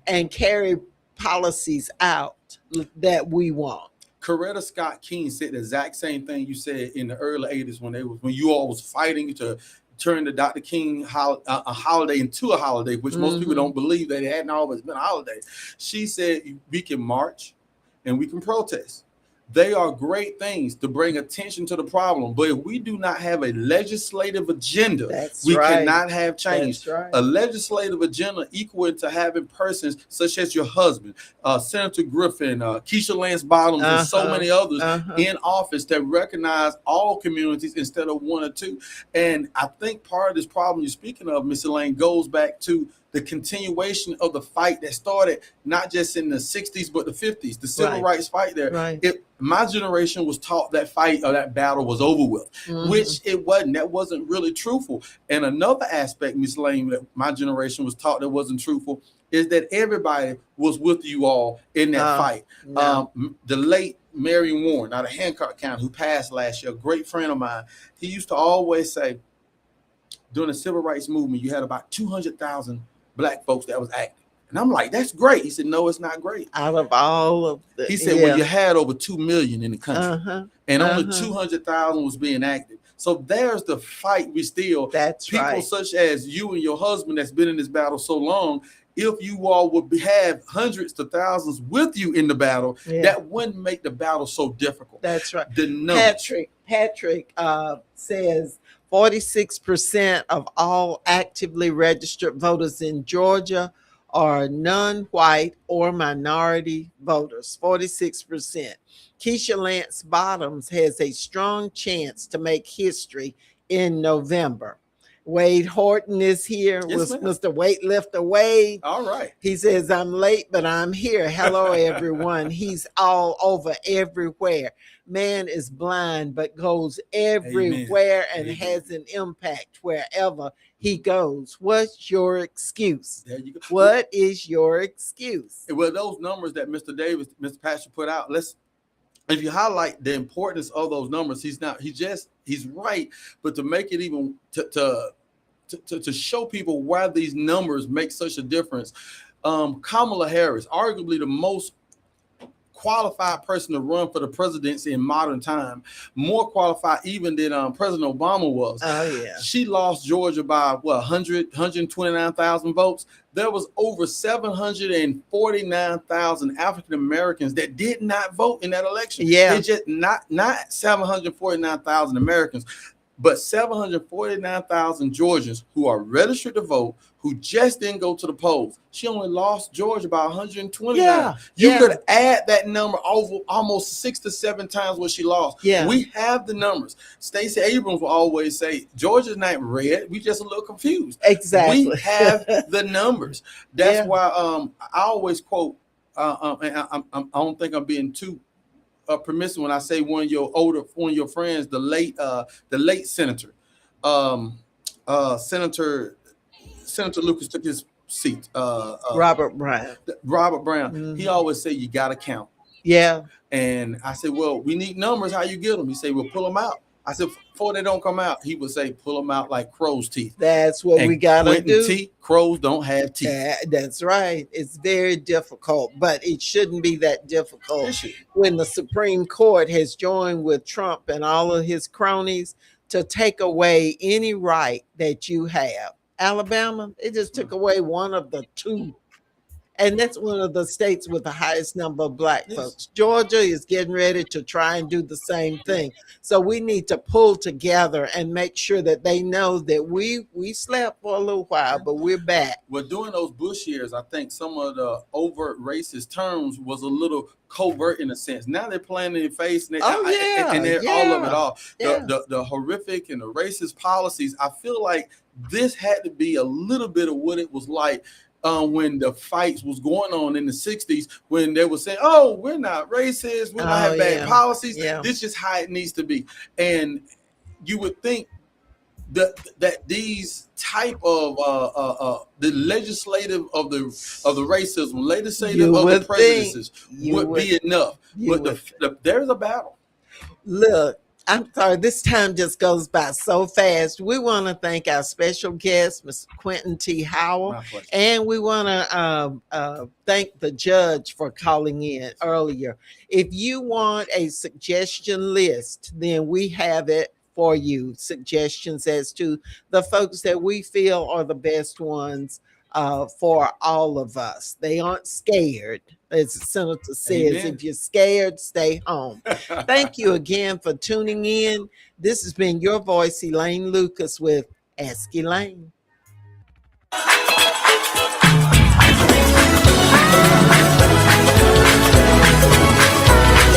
and carry policies out that we want. Coretta Scott King said the exact same thing you said in the early 80s when you all was fighting to turn the Dr. King a holiday into a holiday, which most people don't believe that it hadn't always been a holiday. She said we can march and we can protest. They are great things to bring attention to the problem. But if we do not have a legislative agenda, we cannot have change. That's right. A legislative agenda equal to having persons such as your husband, Senator Griffin, Keisha Lance Bottoms, and so many others in office that recognize all communities instead of one or two. And I think part of this problem you're speaking of, Ms. Elaine, goes back to the continuation of the fight that started not just in the 60s, but the 50s, the civil rights fight there. Right. My generation was taught that fight or that battle was over with, which it wasn't. That wasn't really truthful. And another aspect, Ms. Lane, that my generation was taught that wasn't truthful is that everybody was with you all in that fight. No. The late Marion Warren, out of Hancock County, who passed last year, a great friend of mine, he used to always say, during the civil rights movement, you had about 200,000 Black folks that was active. And I'm like, that's great. He said, no, it's not great. Out of all of the, he said, well, you had over 2 million in the country, and only 200,000 was being active. So there's the fight we still. That's people right. such as you and your husband that's been in this battle so long. If you all would have hundreds to thousands with you in the battle, that wouldn't make the battle so difficult. That's right. Patrick says 46% of all actively registered voters in Georgia are non-white or minority voters, 46%. Keisha Lance Bottoms has a strong chance to make history in November. Wade Horton is here. Yes, Mr. Weightlifter Wade. All right. He says, I'm late, but I'm here. Hello, everyone. He's all over everywhere. Man is blind, but goes everywhere and has an impact wherever he goes. What's your excuse? There you go. What is your excuse? Well, those numbers that Mr. Patrick put out, if you highlight the importance of those numbers, he's right, but to make it even to show people why these numbers make such a difference, Kamala Harris, arguably the most qualified person to run for the presidency in modern time, more qualified even than President Obama was. Oh, yeah. She lost Georgia by 129,000 votes. There was over 749,000 African Americans that did not vote in that election. Yeah. They just not 749,000 Americans, but 749,000 Georgians who are registered to vote, who just didn't go to the polls. She only lost Georgia by 129. Yeah. You could add that number over almost 6 to 7 times what she lost. Yeah. We have the numbers. Stacey Abrams will always say, Georgia's not red. We just a little confused. Exactly. We have the numbers. That's why I always quote, and I don't think I'm being too permissive when I say one of your friends, the late senator, Senator Lucas took his seat. Robert Brown. He always say you got to count. Yeah. And I said, well, we need numbers. How you get them? He said, well, pull them out. I said, before they don't come out, he would say, pull them out like crow's teeth. That's what we got to do. Crows don't have teeth. That's right. It's very difficult, but it shouldn't be that difficult when the Supreme Court has joined with Trump and all of his cronies to take away any right that you have. Alabama, it just took away one of the 2 And that's one of the states with the highest number of black Yes. folks. Georgia is getting ready to try and do the same thing. So we need to pull together and make sure that they know that we slept for a little while, but we're back. Well, during those Bush years, I think some of the overt racist terms was a little covert in a sense. Now they're playing in your face, and, Oh, yeah, and they're all of it yeah, all. yeah. The horrific and the racist policies. I feel like this had to be a little bit of what it was like when the fights was going on in the 60s, when they were saying, oh, we're not racist, we're not have bad policies. Yeah. This is how it needs to be. And you would think that these type of the legislative of the racism, legislative of the prejudices would be enough. But there's a battle. Look, I'm sorry, this time just goes by so fast. We want to thank our special guest, Mr. Quentin T. Howell, and we want to thank the judge for calling in earlier. If you want a suggestion list, then we have it for you. Suggestions as to the folks that we feel are the best ones for all of us. They aren't scared. As the senator says, Amen. If you're scared, stay home. Thank you again for tuning in. This has been your voice, Elaine Lucas, with Ask Elaine.